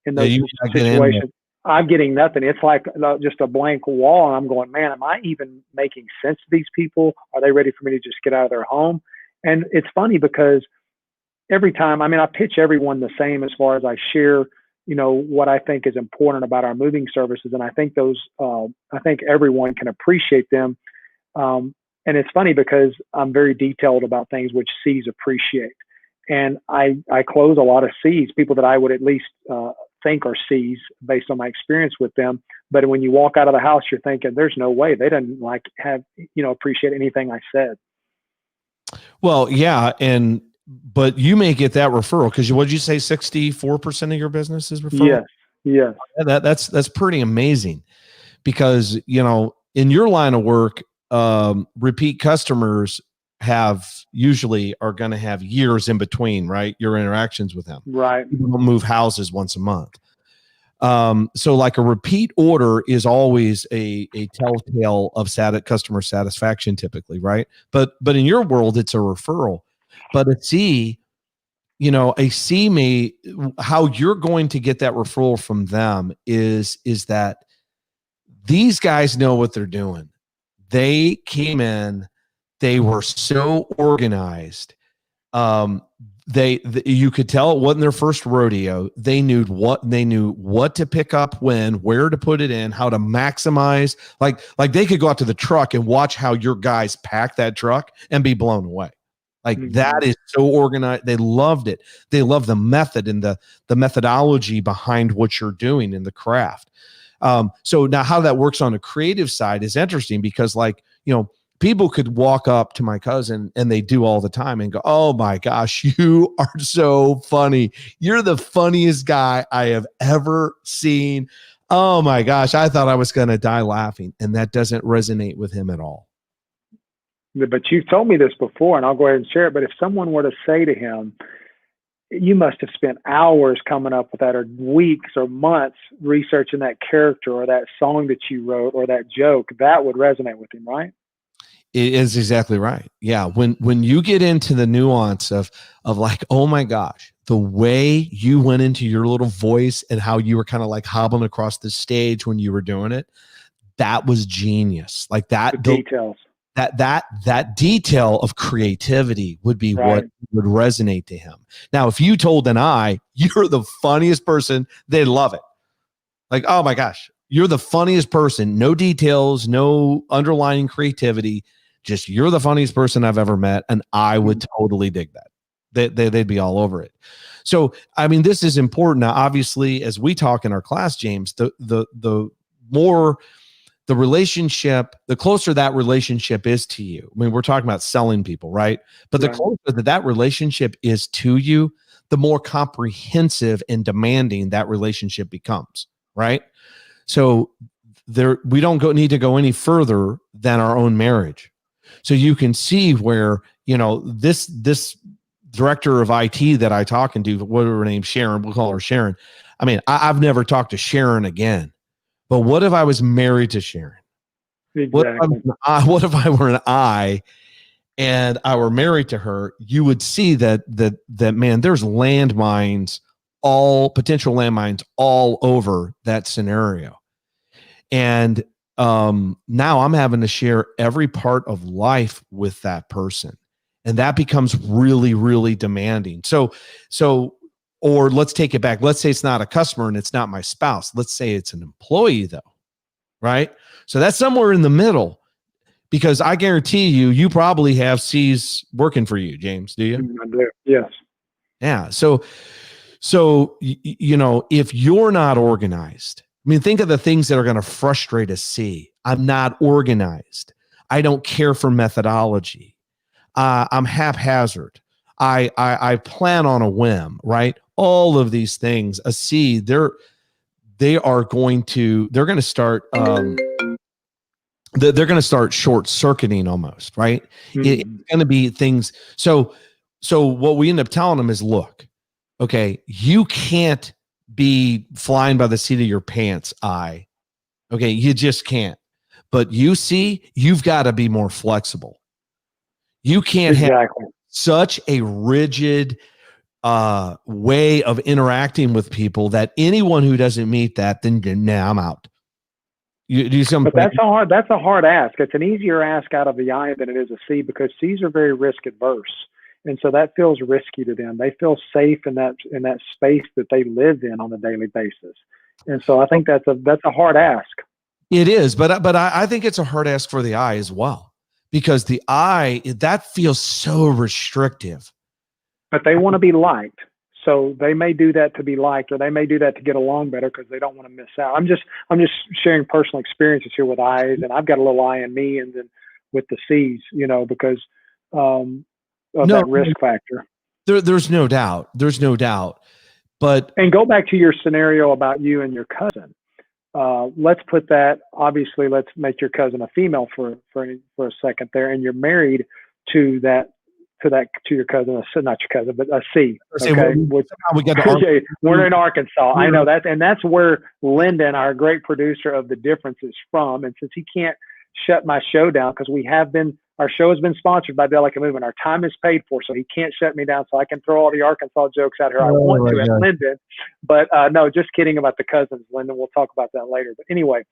in those situations, I'm getting nothing. It's like just a blank wall. And I'm going, man, am I even making sense to these people? Are they ready for me to just get out of their home? And it's funny because every time, I mean, I pitch everyone the same as far as I share, what I think is important about our moving services. And I think I think everyone can appreciate them. And it's funny because I'm very detailed about things which C's appreciate. And I close a lot of C's, people that I would at least think are C's based on my experience with them. But when you walk out of the house, you're thinking, there's no way they didn't appreciate anything I said. Well, yeah. But you may get that referral because what did you say? 64% of your business is referral? Yes. That's pretty amazing because, in your line of work, repeat customers are going to have years in between, right? Your interactions with them. Right. People don't move houses once a month. So like a repeat order is always a telltale of customer satisfaction typically, right? But in your world, it's a referral. But a C may, how you're going to get that referral from them is that these guys know what they're doing. They came in, they were so organized. You could tell it wasn't their first rodeo. They knew what to pick up when, where to put it in, how to maximize. Like they could go out to the truck and watch how your guys pack that truck and be blown away. Like that is so organized. They loved it. They love the method and the methodology behind what you're doing in the craft. So now how that works on a creative side is interesting because people could walk up to my cousin, and they do all the time, and go, oh my gosh, you are so funny. You're the funniest guy I have ever seen. Oh my gosh, I thought I was going to die laughing. And that doesn't resonate with him at all. But you've told me this before, and I'll go ahead and share it. But if someone were to say to him, you must have spent hours coming up with that, or weeks or months researching that character or that song that you wrote or that joke, that would resonate with him, right? It is exactly right. Yeah. When you get into the nuance of like, oh my gosh, the way you went into your little voice and how you were kind of like hobbling across the stage when you were doing it, that was genius. Like that. The details. That detail of creativity would be right. What would resonate to him. Now, if you told an I, you're the funniest person, they'd love it. Like, oh my gosh, you're the funniest person. No details, no underlying creativity. Just you're the funniest person I've ever met. And I would totally dig that. They'd be all over it. So, I mean, this is important. Now, obviously, as we talk in our class, James, the more the relationship, the closer that relationship is to you. I mean, we're talking about selling people, right? But the closer that relationship is to you, the more comprehensive and demanding that relationship becomes, right? So we don't need to go any further than our own marriage. So you can see where, this director of IT that I talk and do, what are her name? Sharon, we'll call her Sharon. I mean, I've never talked to Sharon again. But what if I was married to Sharon? Exactly. What if I were an I and I were married to her? You would see that man, there's potential landmines all over that scenario. And now I'm having to share every part of life with that person. And that becomes really, really demanding. Or let's take it back. Let's say it's not a customer and it's not my spouse. Let's say it's an employee though, right? So that's somewhere in the middle, because I guarantee you probably have C's working for you, James. Do you? I do. Yes. Yeah. So if you're not organized, I mean, think of the things that are going to frustrate a C. I'm not organized. I don't care for methodology. I'm haphazard. I plan on a whim, right? All of these things, a C, they're going to start they're going to start short circuiting almost, right? Mm-hmm. It's going to be things. So what we end up telling them is, look, okay, you can't be flying by the seat of your pants, I. Okay, you just can't. But you see, you've got to be more flexible. You can't have such a rigid way of interacting with people that anyone who doesn't meet that, then nah, I'm out. You do something. But that's a hard ask. It's an easier ask out of the I than it is a C, because C's are very risk adverse. And so that feels risky to them. They feel safe in that space that they live in on a daily basis. And so I think that's a hard ask. It is, but I think it's a hard ask for the I as well, because the I, that feels so restrictive. But they want to be liked. So they may do that to be liked, or they may do that to get along better because they don't want to miss out. I'm just sharing personal experiences here with I's, and I've got a little I in me, and then with the C's, because of that risk factor. There's no doubt. There's no doubt. And go back to your scenario about you and your cousin. Let's put that. Obviously, let's make your cousin a female for a second there, and you're married to your cousin, not your cousin, but a C. Okay, we're in Arkansas. I know that, and that's where Lyndon, our great producer of The Difference, is from. And since he can't shut my show down, because our show has been sponsored by Delica Movement, our time is paid for, so he can't shut me down. So I can throw all the Arkansas jokes out here I want to at Lyndon. But no, just kidding about the cousins, Lyndon. We'll talk about that later. But anyway,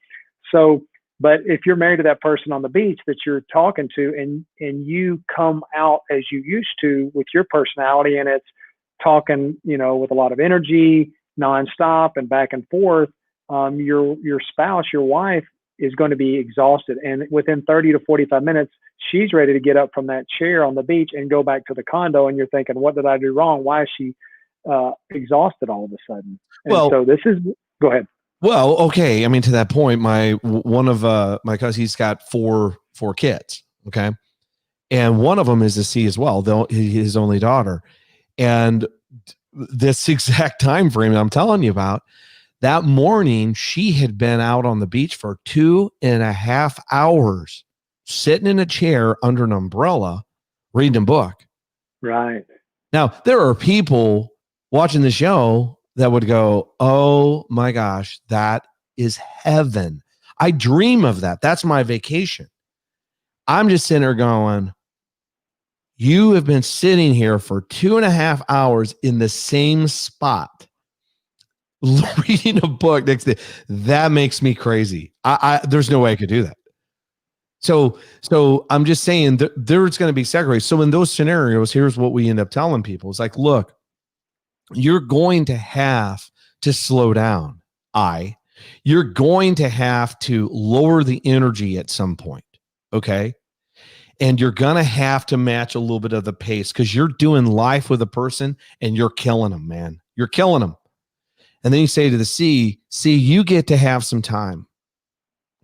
but if you're married to that person on the beach that you're talking to, and you come out as you used to with your personality, and it's talking, with a lot of energy, nonstop and back and forth, your spouse, your wife, is going to be exhausted. And within 30 to 45 minutes, she's ready to get up from that chair on the beach and go back to the condo. And you're thinking, what did I do wrong? Why is she exhausted all of a sudden? And go ahead. Well, okay. I mean, to that point, one of my cousins, he's got four kids. Okay. And one of them is a C as well, though, his only daughter. And this exact time frame that I'm telling you about, that morning, she had been out on the beach for 2.5 hours, sitting in a chair under an umbrella, reading a book. Right. Now, there are people watching the show that would go, oh my gosh, that is heaven. I dream of that. That's my vacation. I'm just sitting there going, you have been sitting here for 2.5 hours in the same spot, reading a book next to that. Makes me crazy. There's no way I could do that. So I'm just saying that there's going to be segregated. So in those scenarios, here's what we end up telling people. It's like, look, you're going to have to slow down. You're going to have to lower the energy at some point. Okay. And you're going to have to match a little bit of the pace, because you're doing life with a person and you're killing them, man. You're killing them. And then you say to the C, you get to have some time.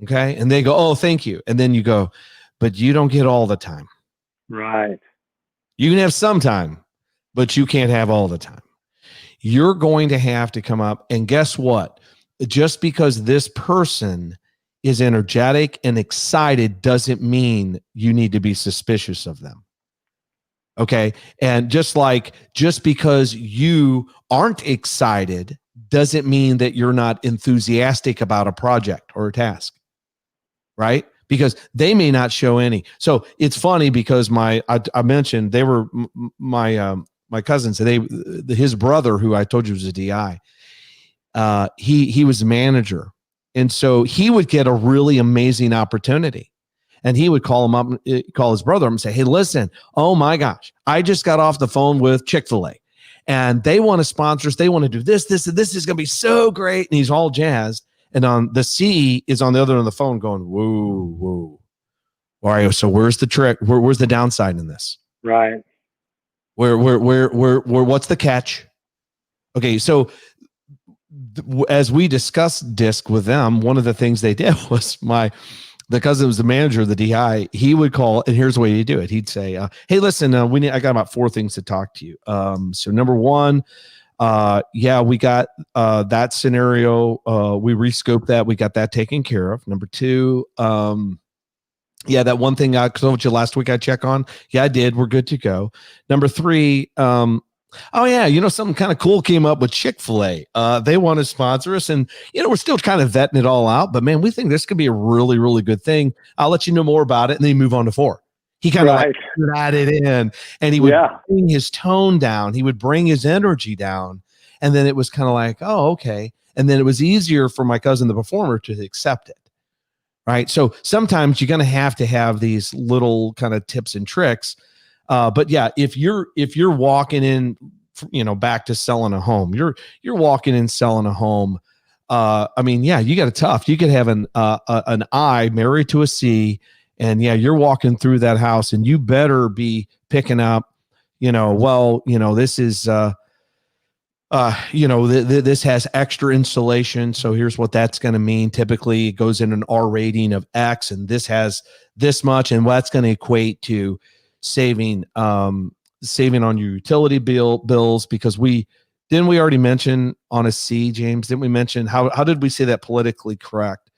Okay. And they go, oh, thank you. And then you go, but you don't get all the time. Right. You can have some time, but you can't have all the time. You're going to have to come up, and guess what? Just because this person is energetic and excited doesn't mean you need to be suspicious of them. Okay. And just because you aren't excited doesn't mean that you're not enthusiastic about a project or a task. Right? Because they may not show any. So it's funny, because I mentioned they were my cousins. His brother, who I told you was a DI, he was a manager, and so he would get a really amazing opportunity, and he would call his brother up and say, "Hey, listen, oh my gosh, I just got off the phone with Chick-fil-A, and they want to sponsor us. They want to do this, and this is going to be so great." And he's all jazzed. And on the C is on the other end of the phone going, whoa. All right. So where's the trick? Where's the downside in this? Right. Where, what's the catch? Okay. So as we discussed DISC with them, one of the things they did was the cousin was the manager of the DI. He would call, and here's the way he'd do it. He'd say, hey, listen, I got about 4 things to talk to you. So number one, we got that scenario. We rescoped that. We got that taken care of. Number 2, that one thing I told you last week I check on. Yeah, I did. We're good to go. Number 3, Oh yeah, something kind of cool came up with Chick-fil-A. They want to sponsor us, and we're still kind of vetting it all out. But man, we think this could be a really, really good thing. I'll let you know more about it, and then you move on to 4. He kind of like added in, and he would bring his tone down. He would bring his energy down, and then it was kind of like, oh, okay. And then it was easier for my cousin, the performer, to accept it. Right. So sometimes you're going to have these little kind of tips and tricks. But yeah, if you're walking in, back to selling a home, you're walking in selling a home. I mean, yeah, you got it tough. You could have an I married to a C, and yeah, you're walking through that house, and you better be picking up, this is, this has extra insulation. So here's what that's going to mean. Typically it goes in an R rating of X, and this has this much, and what's going to equate to saving on your utility bills, because we already mention on a C, James, didn't we mention how did we say that politically correct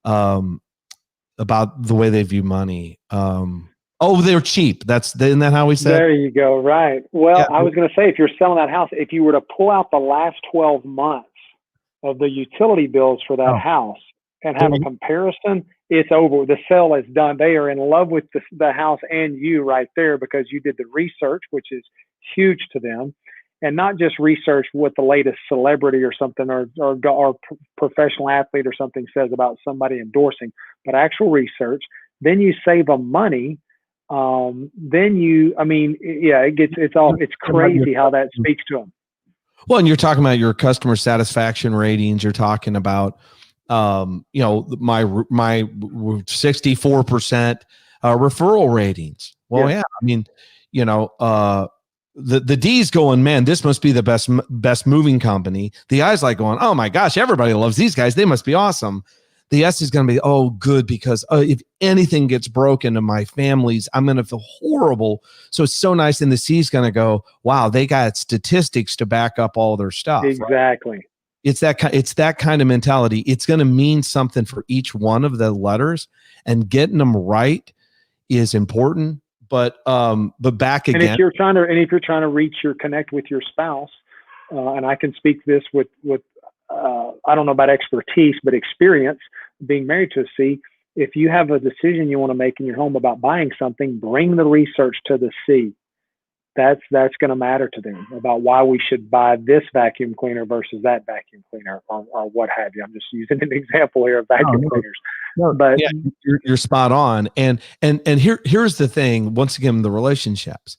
about the way they view money? They're cheap. Isn't that how we said? There you go. Right. Well, yeah. I was going to say, if you're selling that house, if you were to pull out the last 12 months of the utility bills for that house and have a comparison, it's over. The sale is done. They are in love with the house and you right there, because you did the research, which is huge to them. And not just research what the latest celebrity or something or professional athlete or something says about somebody endorsing, but actual research. Then you save them money. It's crazy how that speaks to them. Well, and you're talking about your customer satisfaction ratings. You're talking about, my 64% referral ratings. Well, yeah, I mean, the D's going, man, this must be the best moving company. The I's like going, oh my gosh, everybody loves these guys. They must be awesome. The S is going to be, oh, good, because if anything gets broken in my family's, I'm going to feel horrible. So it's so nice. And the C is going to go, wow, they got statistics to back up all their stuff. Exactly. Right? It's that kind of mentality. It's going to mean something for each one of the letters, and getting them right is important. But back again. And if you're trying to reach connect with your spouse, and I can speak this with I don't know about expertise, but experience, being married to a C. If you have a decision you want to make in your home about buying something, bring the research to the C. That's going to matter to them about why we should buy this vacuum cleaner versus that vacuum cleaner, or what have you. I'm just using an example here of vacuum cleaners. No, but yeah, you're spot on. And here's the thing. Once again, the relationships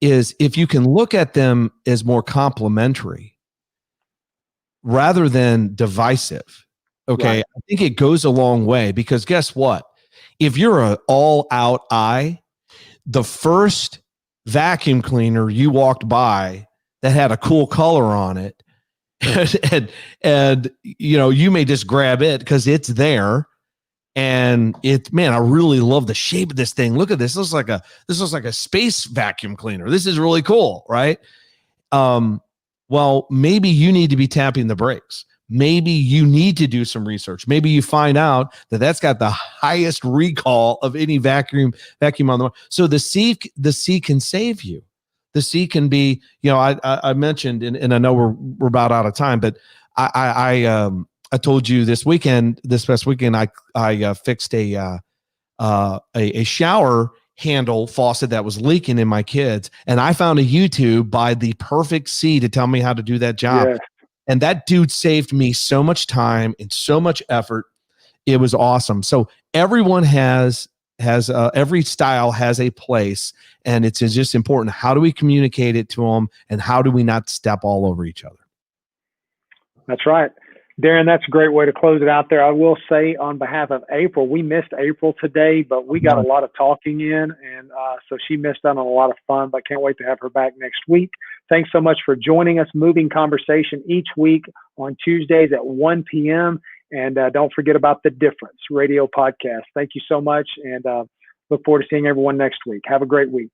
is, if you can look at them as more complementary rather than divisive. Okay. Right. I think it goes a long way, because guess what? If you're an all out I, the first vacuum cleaner you walked by that had a cool color on it, and you may just grab it because it's there. And I really love the shape of this thing. Look at this. This looks like a space vacuum cleaner. This is really cool. Right. Well, maybe you need to be tapping the brakes. Maybe you need to do some research. Maybe you find out that that's got the highest recall of any vacuum on the market. So the C can save you. The C can be, I mentioned, and I know we're about out of time, but I told you this past weekend, I fixed a shower handle faucet that was leaking in my kids, and I found a YouTube by the perfect C to tell me how to do that job. Yeah. And that dude saved me so much time and so much effort. It was awesome. So everyone has every style has a place, and it's just important. How do we communicate it to them, and how do we not step all over each other? That's right. Darren, that's a great way to close it out there. I will say, on behalf of April, we missed April today, but we got a lot of talking in, and so she missed out on a lot of fun, but can't wait to have her back next week. Thanks so much for joining us. Moving Conversation each week on Tuesdays at 1 p.m. And don't forget about the Difference Radio podcast. Thank you so much, and look forward to seeing everyone next week. Have a great week.